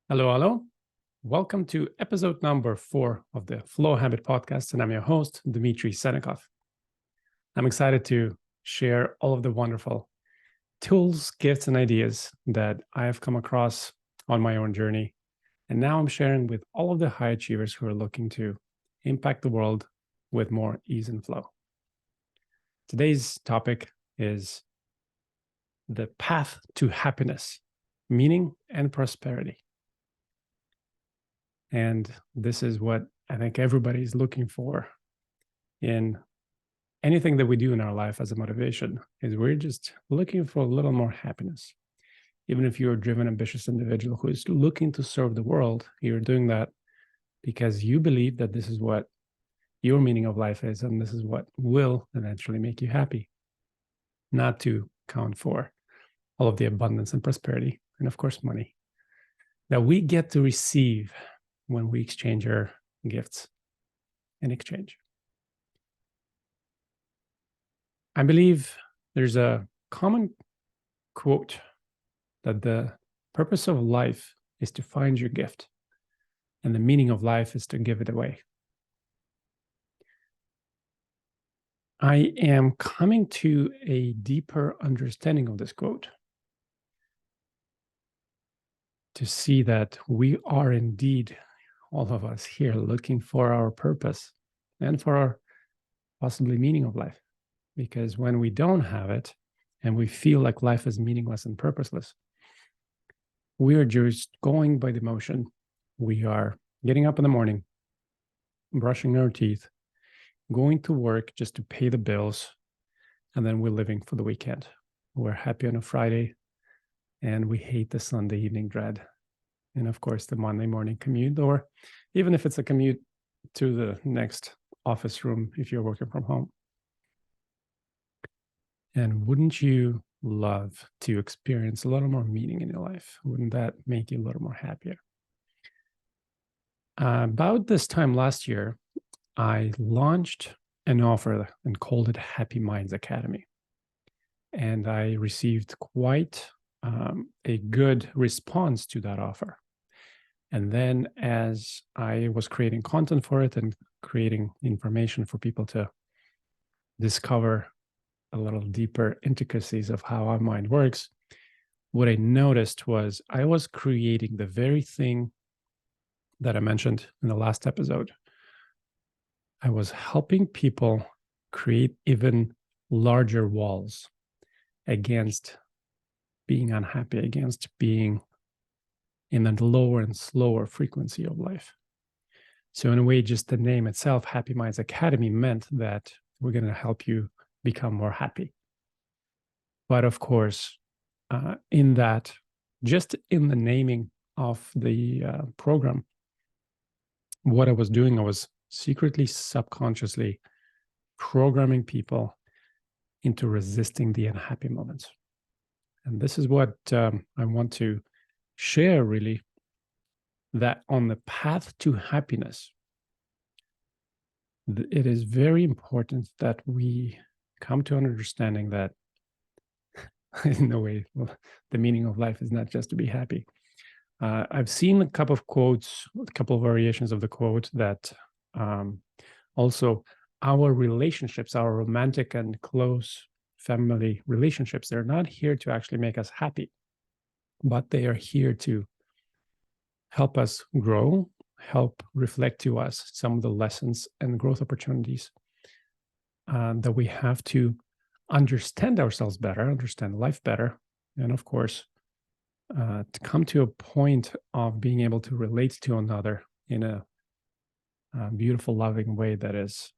Hello, hello. Welcome to episode number 4 of the Flow Habit podcast, and I'm your host, Dmitry Senekov. I'm excited to share all of the wonderful tools, gifts, and ideas that I have come across on my own journey. And now I'm sharing with all of the high achievers who are looking to impact the world with more ease and flow. Today's topic is the path to happiness, meaning, and prosperity. And this is what I think everybody's looking for in anything that we do in our life as a motivation, is we're just looking for a little more happiness. Even if you're a driven, ambitious individual who is looking to serve the world, you're doing that because you believe that this is what your meaning of life is, and this is what will eventually make you happy. Not to count for all of the abundance and prosperity, and of course, money that we get to receive when we exchange our gifts in exchange. I believe there's a common quote that the purpose of life is to find your gift, and the meaning of life is to give it away. I am coming to a deeper understanding of this quote to see that we are indeed, all of us here, looking for our purpose and for our possibly meaning of life. Because when we don't have it and we feel like life is meaningless and purposeless, we are just going by the motion. We are getting up in the morning, brushing our teeth, going to work just to pay the bills, and then we're living for the weekend. We're happy on a Friday, and we hate the Sunday evening dread. And of course, the Monday morning commute, or even if it's a commute to the next office room if you're working from home. And wouldn't you love to experience a little more meaning in your life? Wouldn't that make you a little more happier? About this time last year, I launched an offer and called it Happy Minds Academy. And I received quite a good response to that offer. And then as I was creating content for it and creating information for people to discover a little deeper intricacies of how our mind works, what I noticed was I was creating the very thing that I mentioned in the last episode. I was helping people create even larger walls against being unhappy, against being in a lower and slower frequency of life. So in a way, just the name itself, Happy Minds Academy, meant that we're going to help you become more happy. But of course, in that, just in the naming of the program, what I was doing, I was secretly, subconsciously programming people into resisting the unhappy moments. And this is what I want to share, really, that on the path to happiness, it is very important that we come to an understanding that in a way, the meaning of life is not just to be happy. I've seen a couple of quotes, a couple of variations of the quote that also our relationships, our romantic and close family relationships, they're not here to actually make us happy, but they are here to help us grow, help reflect to us some of the lessons and growth opportunities that we have to understand ourselves better, understand life better, and of course, to come to a point of being able to relate to another in a beautiful, loving way that is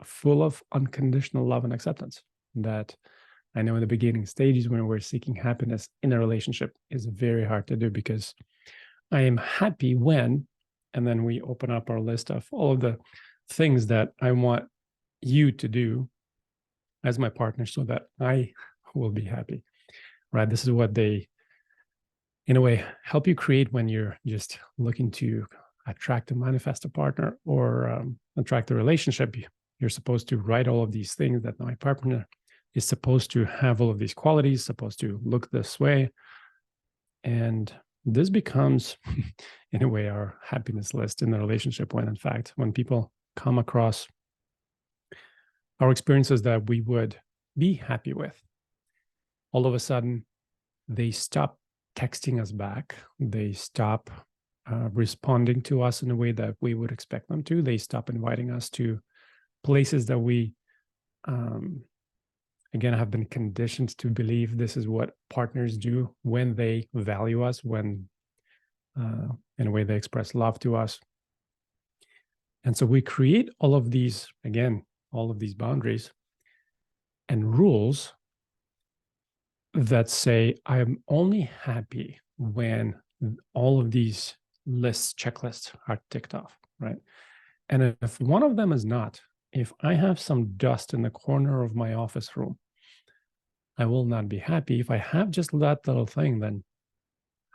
full of unconditional love and acceptance. That I know in the beginning stages when we're seeking happiness in a relationship is very hard to do, because I am happy when, and then we open up our list of all of the things that I want you to do as my partner so that I will be happy, right? This is what they, in a way, help you create when you're just looking to attract and manifest a partner or attract a relationship. You're supposed to write all of these things that my partner is supposed to have, all of these qualities, supposed to look this way. And this becomes in a way, our happiness list in the relationship, when in fact, when people come across our experiences that we would be happy with, all of a sudden they stop texting us back. They stop responding to us in a way that we would expect them to. They stop inviting us to places that we, again, have been conditioned to believe this is what partners do when they value us, when in a way they express love to us. And so we create all of these, again, all of these boundaries and rules that say, I am only happy when all of these checklists are ticked off, right? And if one of them is not, if I have some dust in the corner of my office room, I will not be happy. If I have just that little thing, then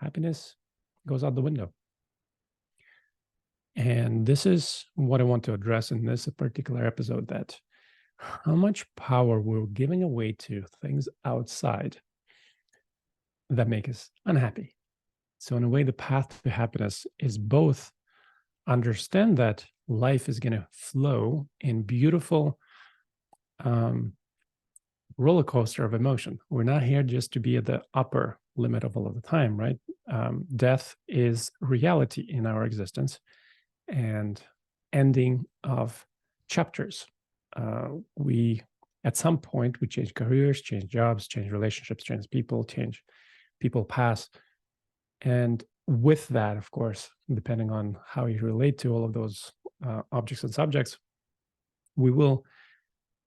happiness goes out the window. And this is what I want to address in this particular episode, that how much power we're giving away to things outside that make us unhappy. So in a way, the path to happiness is both understand that life is going to flow in beautiful roller coaster of emotion. We're not here just to be at the upper limit of all of the time, right? Death is reality in our existence, and ending of chapters. We, at some point, we change careers, change jobs, change relationships, change people pass. And with that, of course, depending on how you relate to all of those objects and subjects, we will,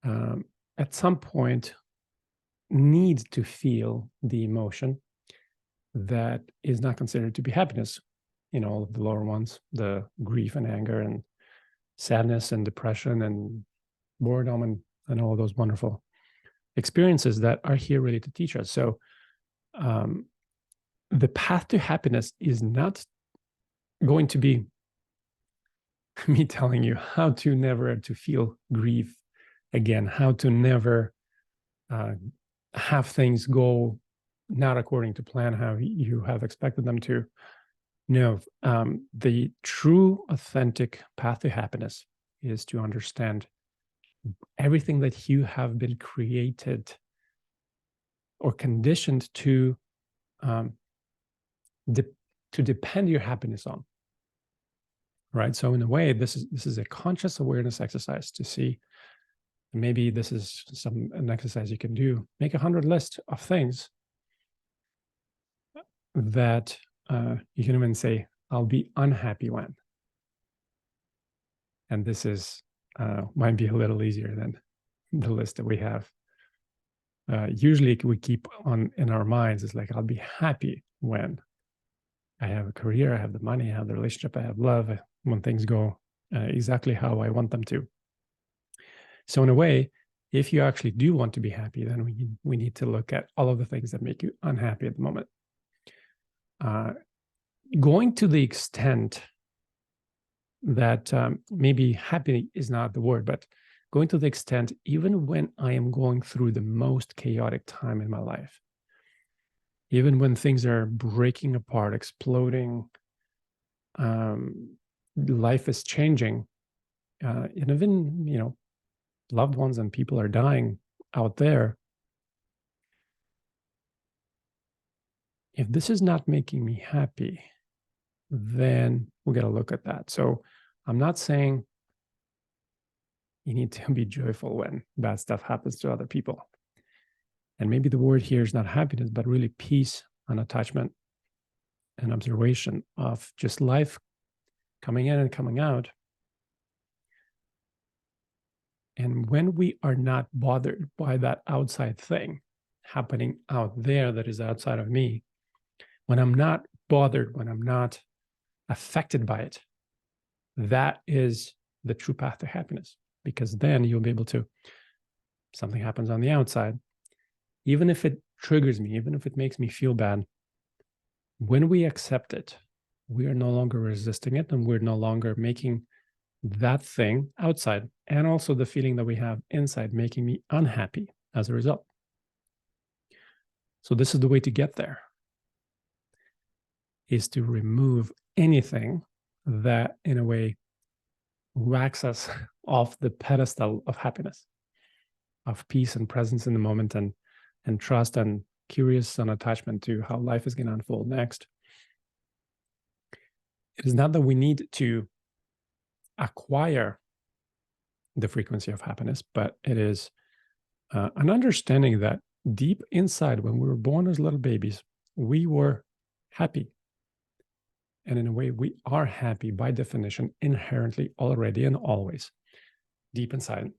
at some point, need to feel the emotion that is not considered to be happiness. All of the lower ones, the grief and anger and sadness and depression and boredom and all of those wonderful experiences that are here really to teach us. So the path to happiness is not going to be me telling you how to never to feel grief again, how to never have things go not according to plan, how you have expected them to. No, the true, authentic path to happiness is to understand everything that you have been created or conditioned to depend your happiness on. Right. So in a way, this is a conscious awareness exercise to see. Maybe this is an exercise you can do. Make 100 lists of things that you can even say, I'll be unhappy when. And this is might be a little easier than the list that we have. Usually we keep on in our minds is like, I'll be happy when I have a career, I have the money, I have the relationship, I have love, when things go exactly how I want them to. So in a way, if you actually do want to be happy, then we need to look at all of the things that make you unhappy at the moment. Going to the extent that maybe happy is not the word, but going to the extent, even when I am going through the most chaotic time in my life, even when things are breaking apart, exploding, life is changing, and even, loved ones and people are dying out there. If this is not making me happy, then we got to look at that. So I'm not saying you need to be joyful when bad stuff happens to other people. And maybe the word here is not happiness, but really peace and attachment and observation of just life coming in and coming out. And when we are not bothered by that outside thing happening out there that is outside of me, when I'm not bothered, when I'm not affected by it, that is the true path to happiness. Because then you'll be able to, something happens on the outside, even if it triggers me, even if it makes me feel bad, when we accept it, we are no longer resisting it, and we're no longer making that thing outside, and also the feeling that we have inside, making me unhappy as a result. So this is the way to get there. is to remove anything that, in a way, whacks us off the pedestal of happiness, of peace and presence in the moment, and trust and curious and attachment to how life is going to unfold next. It is not that we need to acquire the frequency of happiness, but it is an understanding that deep inside, when we were born as little babies, we were happy. And in a way, we are happy by definition, inherently, already, and always, deep inside.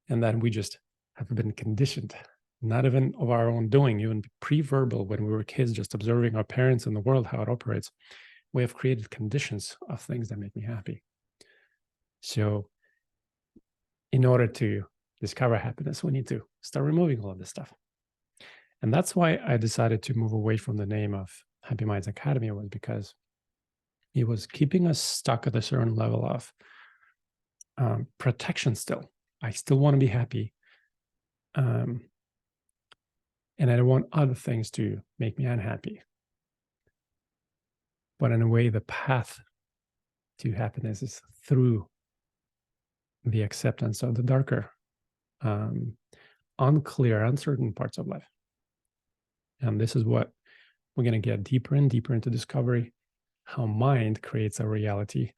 And then we just have been conditioned, not even of our own doing, even pre-verbal, when we were kids, just observing our parents and the world, how it operates. We have created conditions of things that make me happy. So in order to discover happiness, we need to start removing all of this stuff. And that's why I decided to move away from the name of Happy Minds Academy, was because it was keeping us stuck at a certain level of protection still. I still want to be happy. And I don't want other things to make me unhappy. But in a way, the path to happiness is through the acceptance of the darker, unclear, uncertain parts of life. And this is what we're going to get deeper and deeper into discovery, how mind creates a reality.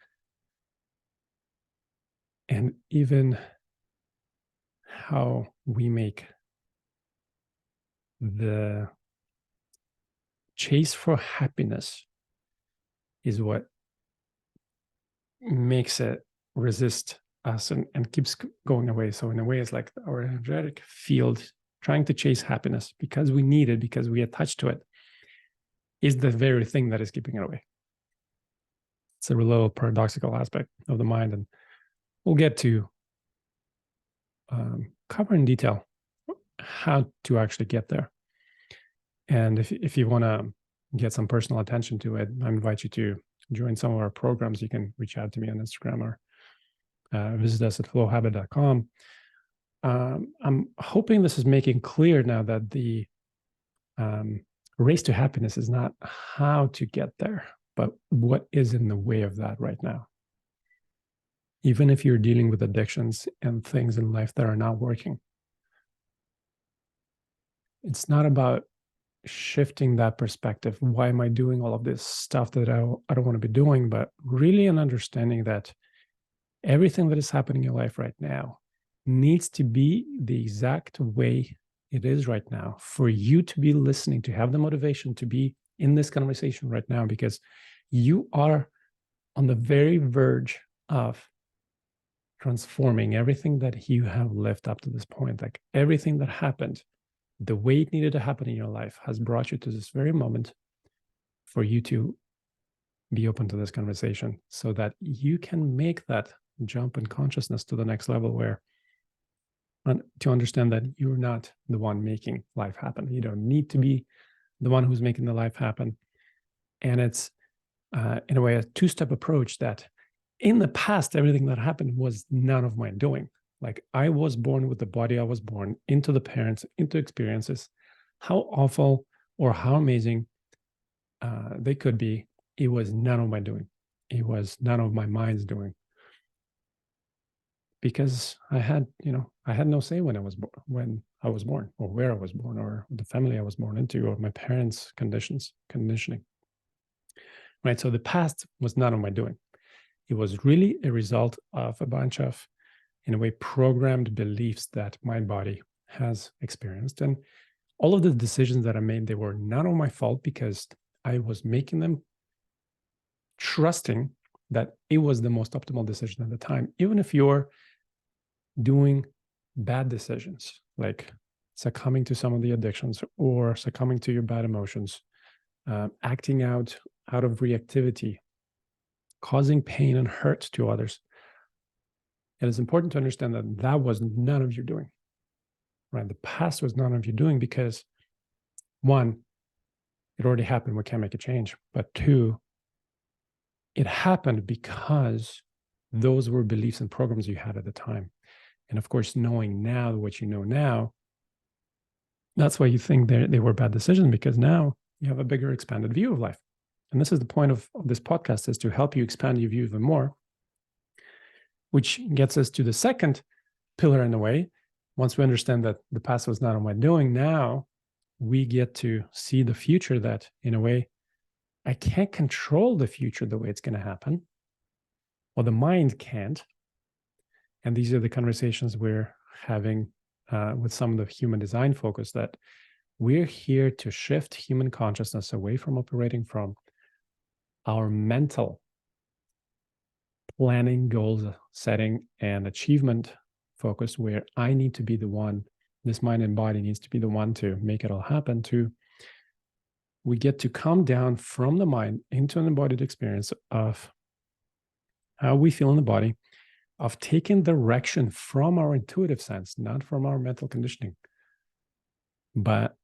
And even how we make the chase for happiness is what makes it resist us and keeps going away. So in a way, it's like our energetic field trying to chase happiness because we need it, because we attach to it, is the very thing that is keeping it away. It's a little paradoxical aspect of the mind, and we'll get to cover in detail how to actually get there. And if you want to get some personal attention to it, I invite you to join some of our programs. You can reach out to me on Instagram or visit us at flowhabit.com. I'm hoping this is making clear now that the race to happiness is not how to get there, but what is in the way of that right now. Even if you're dealing with addictions and things in life that are not working, it's not about shifting that perspective. Why am I doing all of this stuff that I don't want to be doing? But really an understanding that everything that is happening in your life right now needs to be the exact way it is right now for you to be listening, to have the motivation to be in this conversation right now, because you are on the very verge of transforming everything that you have lived up to this point. Like everything that happened, the way it needed to happen in your life has brought you to this very moment for you to be open to this conversation so that you can make that jump in consciousness to the next level, where to understand that you're not the one making life happen. You don't need to be the one who's making the life happen. And it's in a way a two-step approach that in the past, everything that happened was none of my doing. Like I was born with the body I was born, into the parents, into experiences, how awful or how amazing they could be. It was none of my doing. It was none of my mind's doing. Because I had no say when I was born, or where I was born, or the family I was born into, or my parents' conditioning. Right. So the past was none of my doing. It was really a result of a bunch of, in a way, programmed beliefs that my body has experienced. And all of the decisions that I made, they were not all my fault, because I was making them trusting that it was the most optimal decision at the time. Even if you're doing bad decisions, like succumbing to some of the addictions or succumbing to your bad emotions, acting out of reactivity, causing pain and hurt to others, it is important to understand that that was none of your doing, right? The past was none of your doing because, one, it already happened. We can't make a change. But two, it happened because those were beliefs and programs you had at the time. And of course, knowing now what you know now, that's why you think they were bad decisions, because now you have a bigger expanded view of life. And this is the point of this podcast, is to help you expand your view even more, which gets us to the second pillar in a way. Once we understand that the past was not on my doing, now we get to see the future, that in a way, I can't control the future the way it's going to happen. Well, the mind can't. And these are the conversations we're having with some of the human design focus, that we're here to shift human consciousness away from operating from our mental planning, goals setting, and achievement focus, where I need to be the one, this mind and body needs to be the one to make it all happen, to we get to come down from the mind into an embodied experience of how we feel in the body, of taking direction from our intuitive sense, not from our mental conditioning, but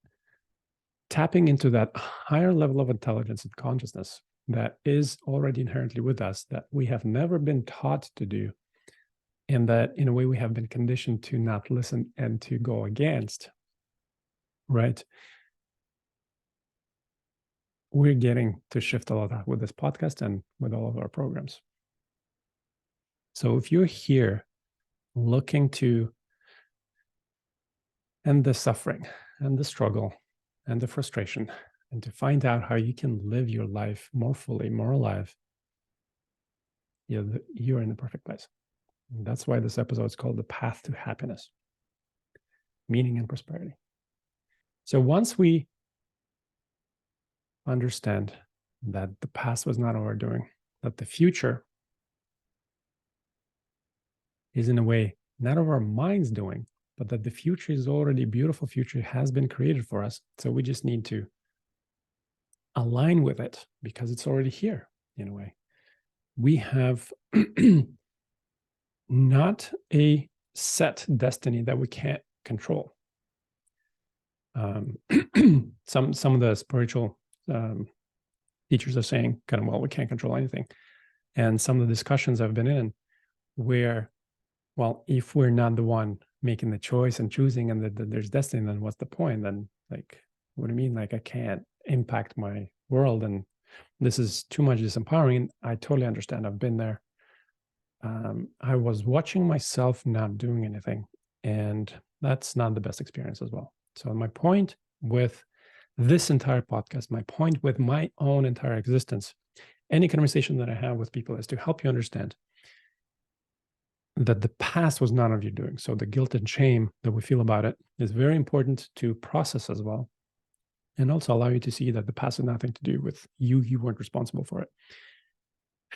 tapping into that higher level of intelligence and consciousness that is already inherently with us, that we have never been taught to do, and that in a way we have been conditioned to not listen and to go against, right? We're getting to shift a lot of that with this podcast and with all of our programs. So if you're here looking to end the suffering and the struggle and the frustration, and to find out how you can live your life more fully, more alive, you're in the perfect place. And that's why this episode is called The Path to Happiness, Meaning and Prosperity. So once we understand that the past was not our doing, that the future is in a way not of our minds doing, but that the future is already a beautiful future, has been created for us. So we just need to align with it because it's already here in a way. We have not a set destiny that we can't control. Some of the spiritual teachers are saying kind of, well, we can't control anything. And some of the discussions I've been in where, well, if we're not the one making the choice and choosing, and that there's destiny, then what's the point? Then, like, what do you mean? Like, I can't impact my world, and this is too much disempowering. I totally understand. I've been there. I was watching myself not doing anything, and that's not the best experience as well. So my point with this entire podcast, my point with my own entire existence, any conversation that I have with people, is to help you understand that the past was none of your doing. So the guilt and shame that we feel about it is very important to process as well, and also allow you to see that the past had nothing to do with you. You weren't responsible for it.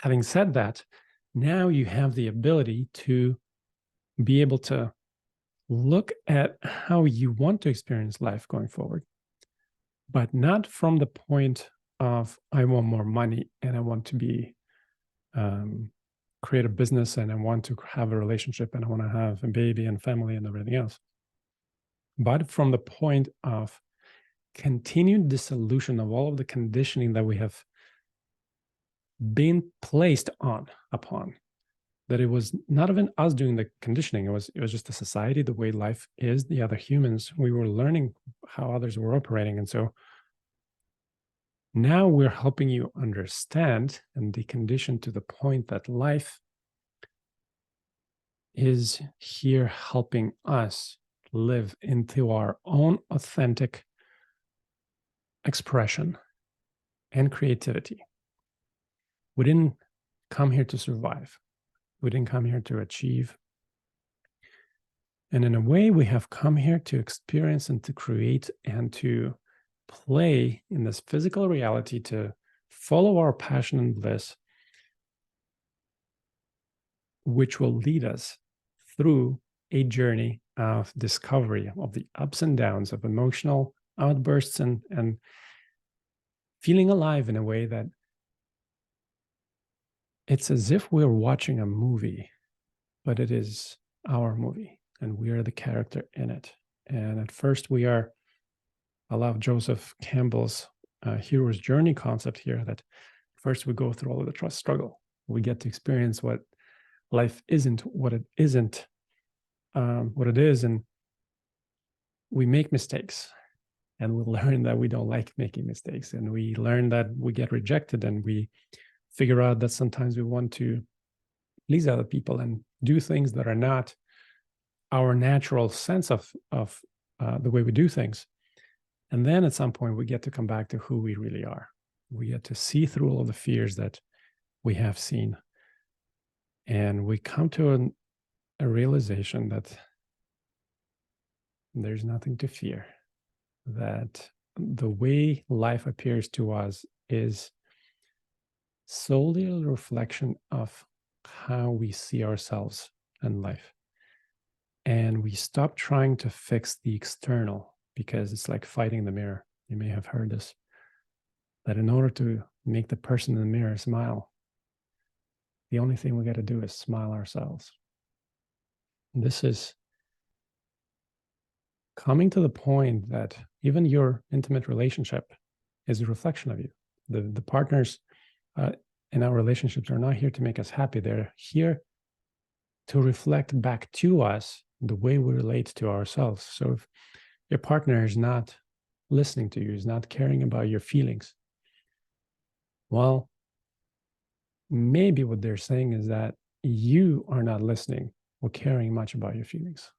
Having said that, now you have the ability to be able to look at how you want to experience life going forward, but not from the point of, I want more money and I want to be create a business and I want to have a relationship and I want to have a baby and family and everything else, but from the point of continued dissolution of all of the conditioning that we have been placed upon, that it was not even us doing the conditioning. It was just the society, the way life is, the other humans. We were learning how others were operating. And so now we're helping you understand and decondition to the point that life is here helping us live into our own authentic expression and creativity. We didn't come here to survive. We didn't come here to achieve. And in a way, we have come here to experience and to create and to play in this physical reality, to follow our passion and bliss, which will lead us through a journey of discovery of the ups and downs of emotional outbursts and feeling alive in a way that it's as if we're watching a movie, but it is our movie and we are the character in it. And at first I love Joseph Campbell's hero's journey concept here, that first we go through all of the trust struggle. We get to experience what life isn't, what it isn't, what it is, and we make mistakes. and we learn that we don't like making mistakes, and we learn that we get rejected, and we figure out that sometimes we want to please other people and do things that are not our natural sense of the way we do things. And then at some point, we get to come back to who we really are. We get to see through all of the fears that we have seen. And we come to a realization that there's nothing to fear, that the way life appears to us is solely a reflection of how we see ourselves and life. And we stop trying to fix the external, because it's like fighting the mirror. You may have heard this, that in order to make the person in the mirror smile, the only thing we got to do is smile ourselves. And this is coming to the point that even your intimate relationship is a reflection of you. The partners in our relationships are not here to make us happy. They're here to reflect back to us the way we relate to ourselves. So if your partner is not listening to you, is not caring about your feelings, well, maybe what they're saying is that you are not listening or caring much about your feelings.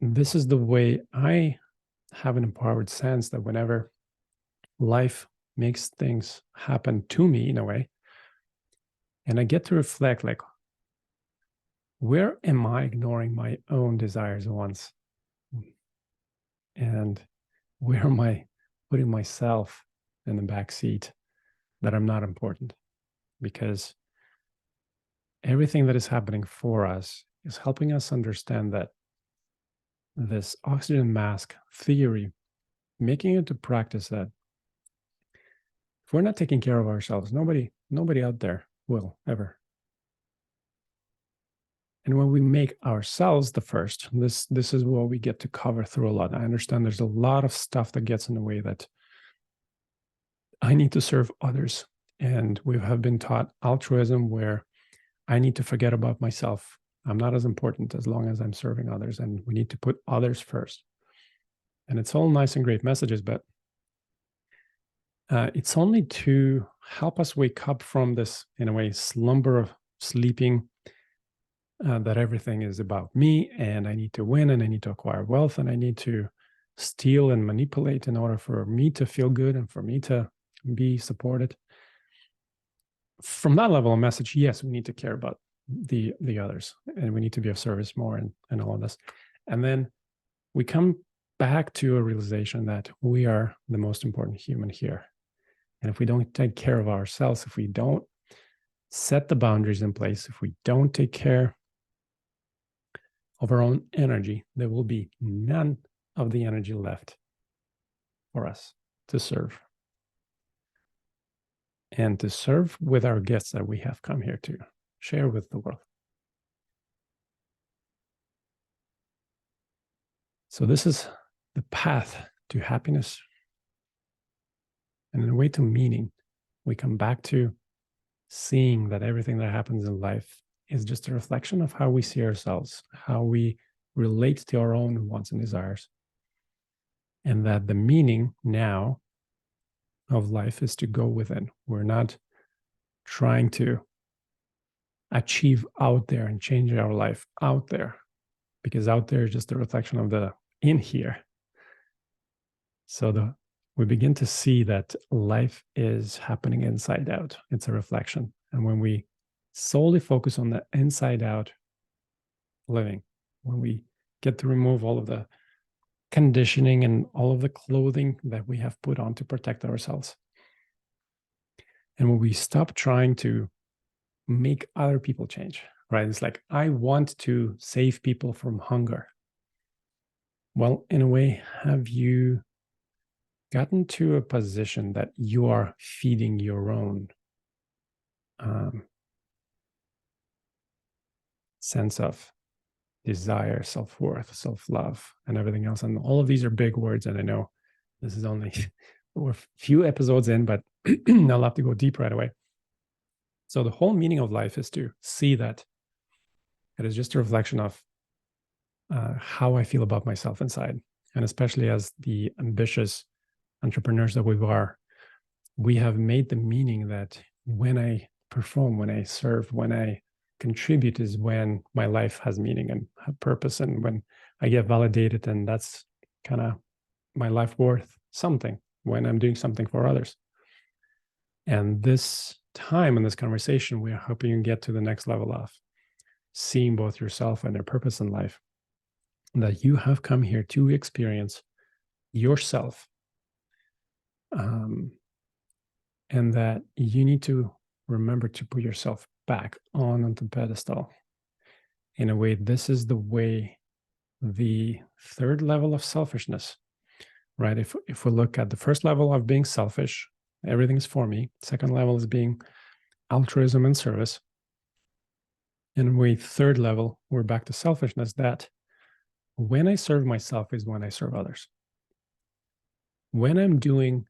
This is the way I have an empowered sense that whenever life makes things happen to me in a way, and I get to reflect, like, where am I ignoring my own desires and wants? And where am I putting myself in the back seat, that I'm not important? Because everything that is happening for us is helping us understand that this oxygen mask theory, making it to practice that if we're not taking care of ourselves, nobody out there will ever. And when we make ourselves the first, this is what we get to cover through a lot. I understand there's a lot of stuff that gets in the way, that I need to serve others. And we have been taught altruism, where I need to forget about myself. I'm not as important as long as I'm serving others, and we need to put others first. And it's all nice and great messages, but it's only to help us wake up from this, in a way, slumber of sleeping, that everything is about me, and I need to win, and I need to acquire wealth, and I need to steal and manipulate in order for me to feel good and for me to be supported. From that level of message, yes, we need to care about the others, and we need to be of service more, and all of this. And then we come back to a realization that we are the most important human here. And if we don't take care of ourselves, if we don't set the boundaries in place, if we don't take care of our own energy, there will be none of the energy left for us to serve. And to serve with our gifts that we have come here to share with the world. So this is the path to happiness. And in a way to meaning, we come back to seeing that everything that happens in life is just a reflection of how we see ourselves, how we relate to our own wants and desires. And that the meaning now of life is to go within. We're not trying to achieve out there and change our life out there, because out there is just a reflection of the in here. So we begin to see that life is happening inside out. It's a reflection. And when we solely focus on the inside out living, when we get to remove all of the conditioning and all of the clothing that we have put on to protect ourselves, and when we stop trying to make other people change, right? It's like, I want to save people from hunger. Well, in a way, have you gotten to a position that you are feeding your own sense of desire, self-worth, self-love, and everything else? And all of these are big words, and I know this is only we're a few episodes in, but I'll have to go deep right away. So the whole meaning of life is to see that it is just a reflection of how I feel about myself inside. and especially as the ambitious entrepreneurs that we are, we have made the meaning that when I perform, when I serve, when I contribute is when my life has meaning and have purpose, and when I get validated, and that's kind of my life worth something, when I'm doing something for others. And this time in this conversation, we are helping you get to the next level of seeing both yourself and your purpose in life, that you have come here to experience yourself, and that you need to remember to put yourself back on the pedestal. In a way, this is the way, the third level of selfishness, right? If we look at the first level of being selfish, everything's for me. Second level is being altruism and service. And we third level, we're back to selfishness, that when I serve myself is when I serve others. When I'm doing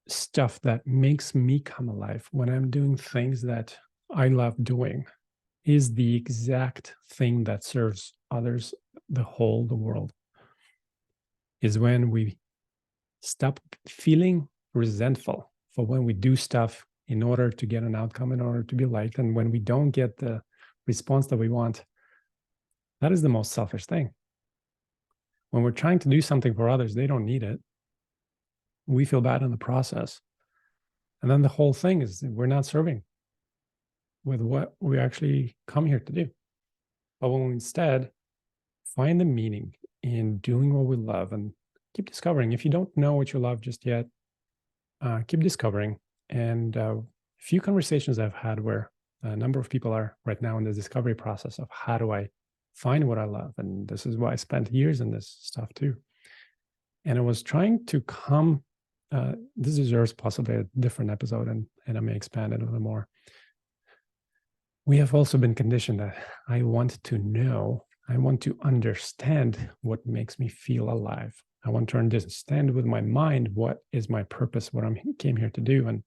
stuff that makes me come alive, when I'm doing things that I love doing, is the exact thing that serves others, the world, is when we stop feeling resentful for when we do stuff in order to get an outcome, in order to be liked. And when we don't get the response that we want, that is the most selfish thing. When we're trying to do something for others, they don't need it. We feel bad in the process. And then the whole thing is we're not serving with what we actually come here to do. But when we instead find the meaning in doing what we love and keep discovering, if you don't know what you love just yet, keep discovering. And a few conversations I've had where a number of people are right now in the discovery process of how do I find what I love? And this is why I spent years in this stuff too. And I was trying to come, this deserves possibly a different episode, and I may expand it a little more. We have also been conditioned that I want to know, I want to understand what makes me feel alive. I want to understand with my mind what is my purpose, what I came here to do. And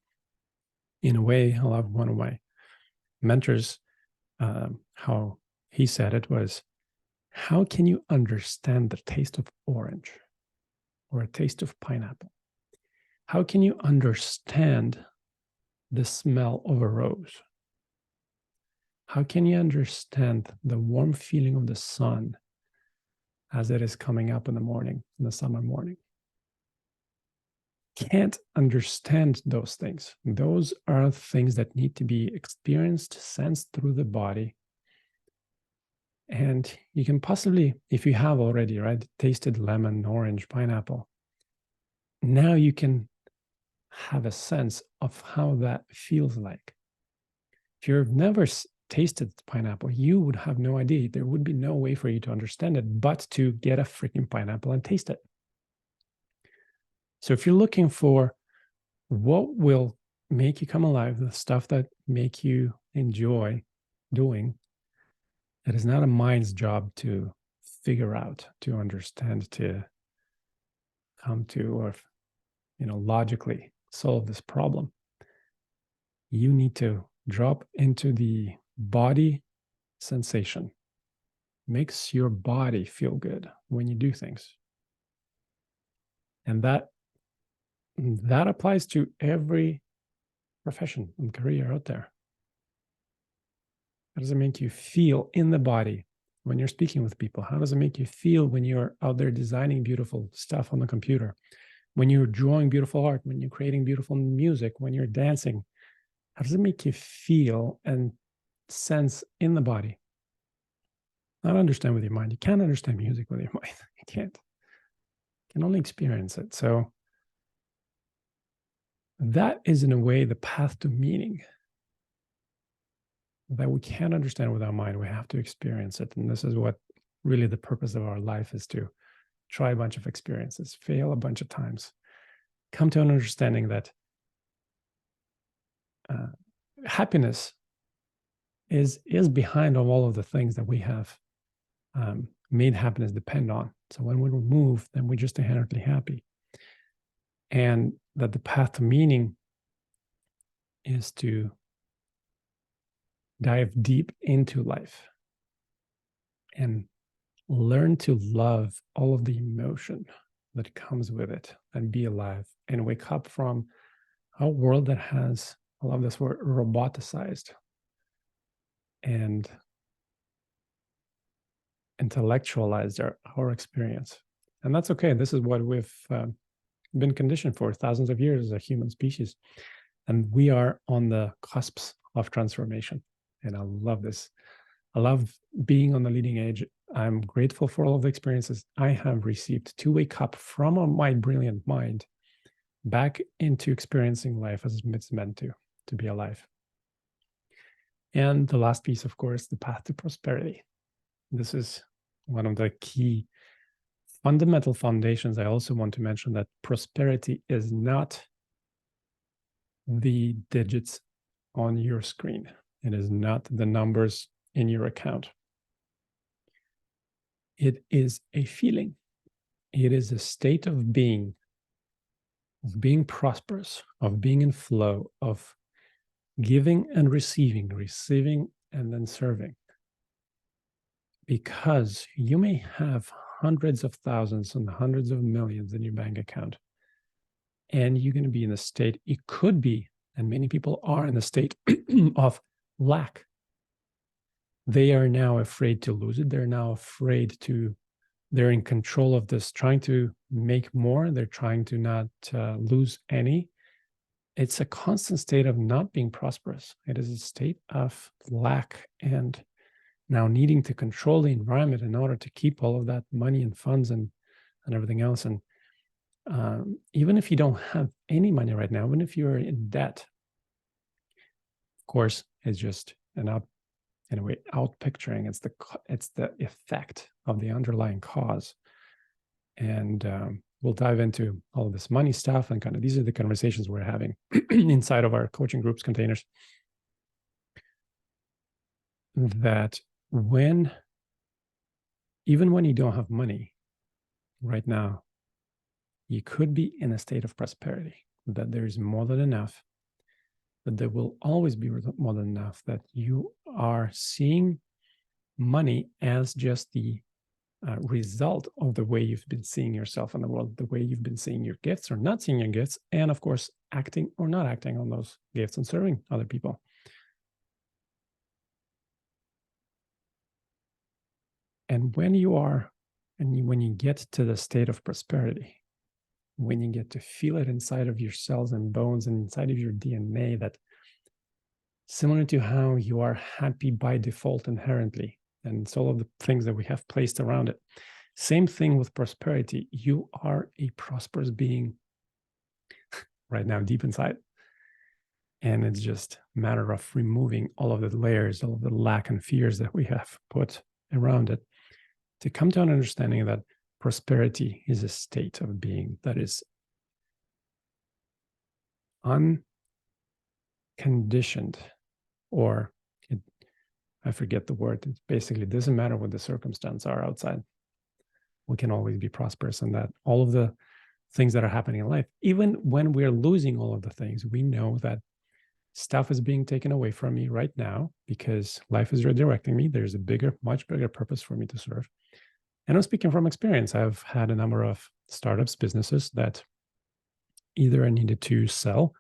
in a way, I love one of my mentors, how he said it was, how can you understand the taste of orange or a taste of pineapple? How can you understand the smell of a rose? How can you understand the warm feeling of the sun as it is coming up in the morning, in the summer morning? Can't understand those things. Those are things that need to be experienced, sensed through the body. And you can possibly, if you have already, right, tasted lemon, orange, pineapple, now you can have a sense of how that feels like. If you've never tasted pineapple, you would have no idea. There would be no way for you to understand it but to get a freaking pineapple and taste it. So if you're looking for what will make you come alive, the stuff that make you enjoy doing, it is not a mind's job to figure out, to understand, to come to, or logically solve this problem. You need to drop into the body sensation. Makes your body feel good when you do things. And that applies to every profession and career out there. How does it make you feel in the body when you're speaking with people? How does it make you feel when you're out there designing beautiful stuff on the computer? When you're drawing beautiful art, when you're creating beautiful music, when you're dancing? How does it make you feel and sense in the body? Not understand with your mind. You can't understand music with your mind. You can't. You can only experience it. So that is, in a way, the path to meaning that we can't understand with our mind. We have to experience it. And this is what really the purpose of our life is, to try a bunch of experiences, fail a bunch of times, come to an understanding that happiness is behind all of the things that we have made happiness depend on. So when we remove, then we're just inherently happy. And that the path to meaning is to dive deep into life and learn to love all of the emotion that comes with it and be alive and wake up from a world that has, I love this word, roboticized and intellectualized our experience. And that's okay. This is what we've been conditioned for thousands of years as a human species. And we are on the cusps of transformation. And I love this. I love being on the leading edge. I'm grateful for all of the experiences I have received to wake up from my brilliant mind back into experiencing life as it's meant to be alive. And the last piece, of course, the path to prosperity. This is one of the key fundamental foundations. I also want to mention that prosperity is not the digits on your screen. It is not the numbers in your account. It is a feeling. It is a state of being prosperous, of being in flow, of giving and receiving and then serving. Because you may have hundreds of thousands and hundreds of millions in your bank account, and you're going to be in a state, it could be, and many people are in a state of lack. They are now afraid to lose it. They're now afraid they're in control of this, trying to make more. They're trying to not lose any. It's a constant state of not being prosperous. It is a state of lack and now needing to control the environment in order to keep all of that money and funds and everything else. And even if you don't have any money right now, even if you're in debt, of course, it's just out picturing. It's the effect of the underlying cause. And we'll dive into all of this money stuff and kind of these are the conversations we're having inside of our coaching groups containers. That even when you don't have money right now, you could be in a state of prosperity, that there is more than enough, that there will always be more than enough, that you are seeing money as just the result of the way you've been seeing yourself in the world, the way you've been seeing your gifts or not seeing your gifts, and of course, acting or not acting on those gifts and serving other people. And when you get to the state of prosperity, when you get to feel it inside of your cells and bones and inside of your DNA, that similar to how you are happy by default inherently, and it's all of the things that we have placed around it. Same thing with prosperity. You are a prosperous being right now, deep inside. And it's just a matter of removing all of the layers, all of the lack and fears that we have put around it to come to an understanding that prosperity is a state of being that is unconditioned, or I forget the word. It basically doesn't matter what the circumstances are outside. We can always be prosperous in that. All of the things that are happening in life, even when we're losing all of the things, we know that stuff is being taken away from me right now because life is redirecting me. There's a much bigger purpose for me to serve. And I'm speaking from experience. I've had a number of startups, businesses that either I needed to sell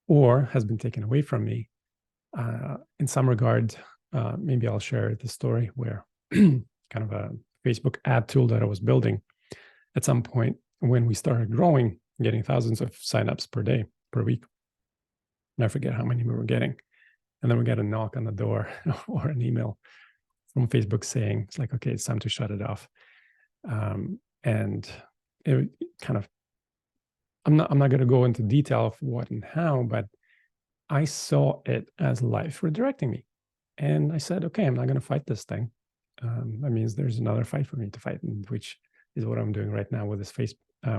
or has been taken away from me. In some regard, maybe I'll share the story where kind of a Facebook ad tool that I was building at some point when we started growing, getting thousands of signups per day, per week. And I forget how many we were getting. And then we got a knock on the door or an email from Facebook saying, it's like, okay, it's time to shut it off. And it kind of, I'm not going to go into detail of what and how, but I saw it as life redirecting me. And I said, okay, I'm not going to fight this thing. That means there's another fight for me to fight, which is what I'm doing right now with this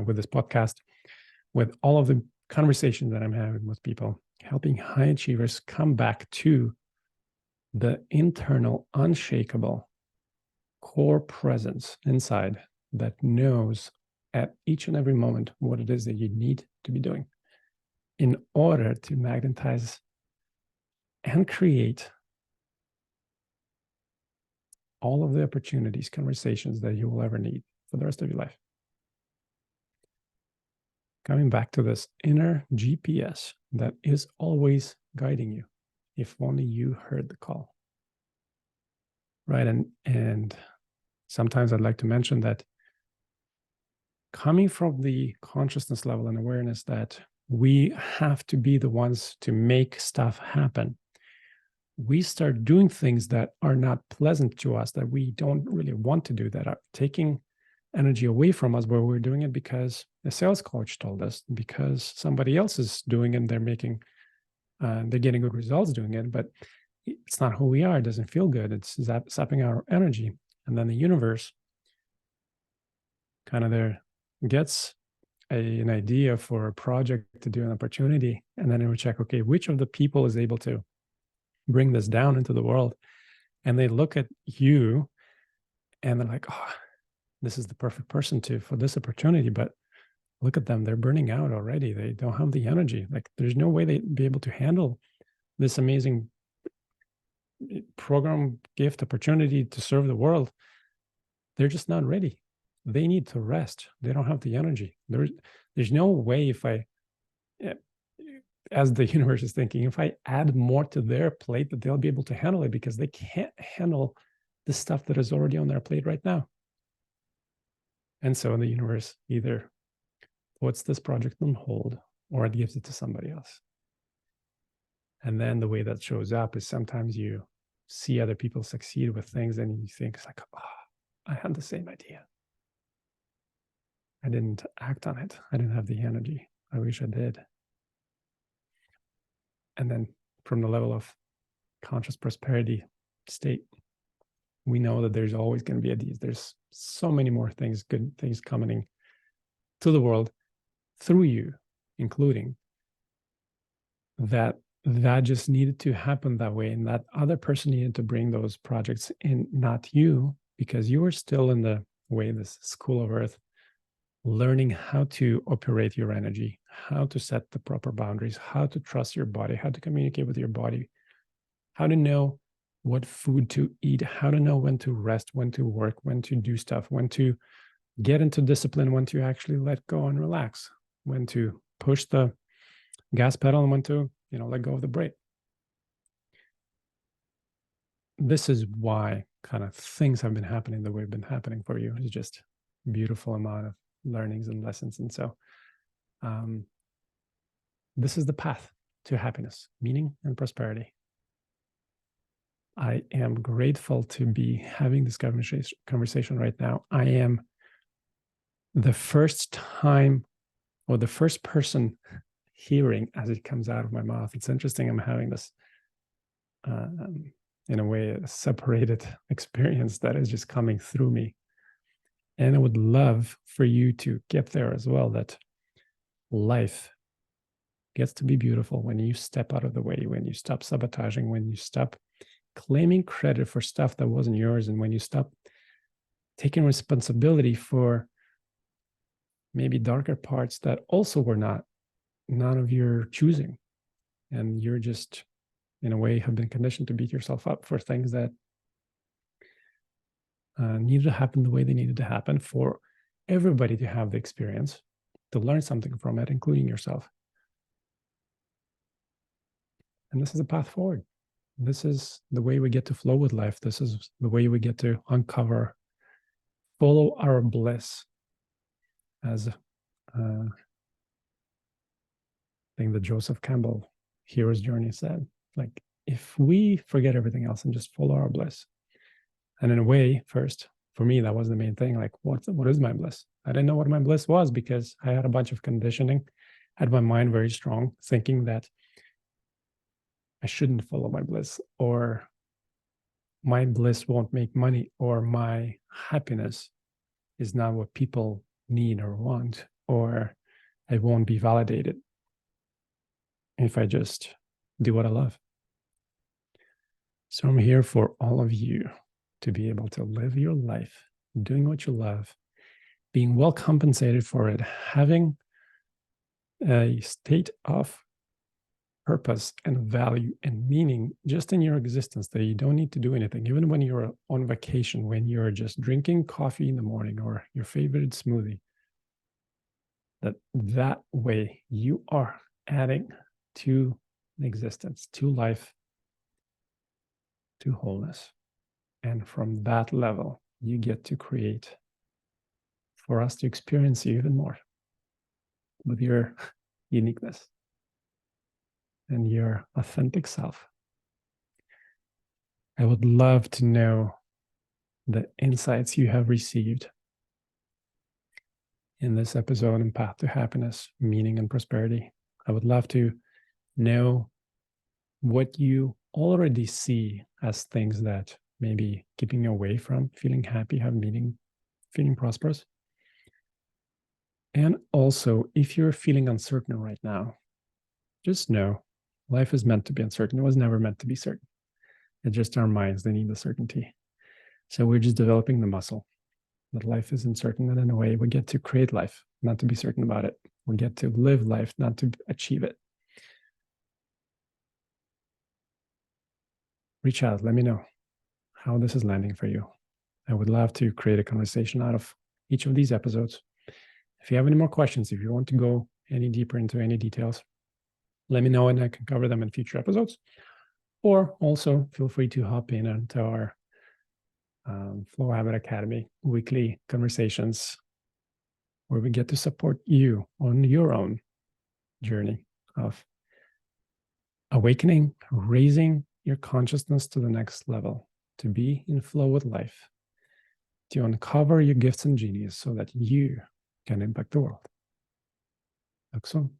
with this podcast, with all of the conversations that I'm having with people, helping high achievers come back to the internal, unshakable core presence inside that knows at each and every moment what it is that you need to be doing in order to magnetize and create all of the opportunities, conversations that you will ever need for the rest of your life. Coming back to this inner GPS that is always guiding you, if only you heard the call. Right. And sometimes I'd like to mention that coming from the consciousness level and awareness that we have to be the ones to make stuff happen, we start doing things that are not pleasant to us, that we don't really want to do, that are taking energy away from us, where we're doing it because a sales coach told us, because somebody else is doing it and they're getting good results doing it, but it's not who we are. It doesn't feel good. It's sapping our energy. And then the universe kind of there gets an idea for a project to do, an opportunity, and then it would check, okay, which of the people is able to bring this down into the world? And they look at you and they're like, oh, this is the perfect person for this opportunity, but look at them, they're burning out already. They don't have the energy. Like, there's no way they'd be able to handle this amazing program, gift, opportunity to serve the world. They're just not ready. They need to rest. They don't have the energy. There's no way, if I, as the universe is thinking, if I add more to their plate, that they'll be able to handle it, because they can't handle the stuff that is already on their plate right now. And so the universe either puts this project on hold or it gives it to somebody else. And then the way that shows up is sometimes you see other people succeed with things and you think, it's like, oh, I had the same idea. I didn't act on it. I didn't have the energy. I wish I did. And then from the level of conscious prosperity state, we know that there's always going to be ideas. There's so many more things, good things coming to the world through you, including that just needed to happen that way. And that other person needed to bring those projects in, not you, because you were still in the way, this school of earth, learning how to operate your energy, how to set the proper boundaries, how to trust your body, how to communicate with your body, how to know what food to eat, how to know when to rest, when to work, when to do stuff, when to get into discipline, when to actually let go and relax, when to push the gas pedal and when to, let go of the brake. This is why kind of things have been happening the way they've been happening for you. It's just a beautiful amount of learnings and lessons. And so this is the path to happiness, meaning, and prosperity. I am grateful to be having this conversation right now. I am the first time, or the first person hearing as it comes out of my mouth. It's interesting. I'm having this, in a way, a separated experience that is just coming through me. And I would love for you to get there as well, that life gets to be beautiful when you step out of the way, when you stop sabotaging, when you stop claiming credit for stuff that wasn't yours, and when you stop taking responsibility for maybe darker parts that also were none of your choosing. And you're just, in a way, have been conditioned to beat yourself up for things that needed to happen the way they needed to happen, for everybody to have the experience, to learn something from it, including yourself. And this is a path forward. This is the way we get to flow with life. This is the way we get to uncover, follow our bliss, as I think that Joseph Campbell, Hero's Journey, said. Like, if we forget everything else and just follow our bliss. And in a way, first, for me, that was the main thing. Like, what is my bliss? I didn't know what my bliss was, because I had a bunch of conditioning, had my mind very strong, thinking that I shouldn't follow my bliss, or my bliss won't make money, or my happiness is not what people need or want, or I won't be validated if I just do what I love. So I'm here for all of you to be able to live your life doing what you love, being well compensated for it, having a state of purpose and value and meaning just in your existence, that you don't need to do anything, even when you're on vacation, when you're just drinking coffee in the morning or your favorite smoothie, that way you are adding to existence, to life, to wholeness. And from that level, you get to create for us to experience you even more with your uniqueness and your authentic self. I would love to know the insights you have received in this episode on Path to Happiness, Meaning, and Prosperity. I would love to know what you already see as things that may be keeping you away from feeling happy, have meaning, feeling prosperous. And also, if you're feeling uncertain right now, just know life is meant to be uncertain. It was never meant to be certain. It's just our minds, they need the certainty. So we're just developing the muscle that life is uncertain. And in a way, we get to create life, not to be certain about it. We get to live life, not to achieve it. Reach out, let me know how this is landing for you. I would love to create a conversation out of each of these episodes. If you have any more questions, if you want to go any deeper into any details, let me know and I can cover them in future episodes. Or also feel free to hop in onto our Flow Habit Academy weekly conversations where we get to support you on your own journey of awakening, raising your consciousness to the next level, to be in flow with life, to uncover your gifts and genius so that you can impact the world. Talk soon.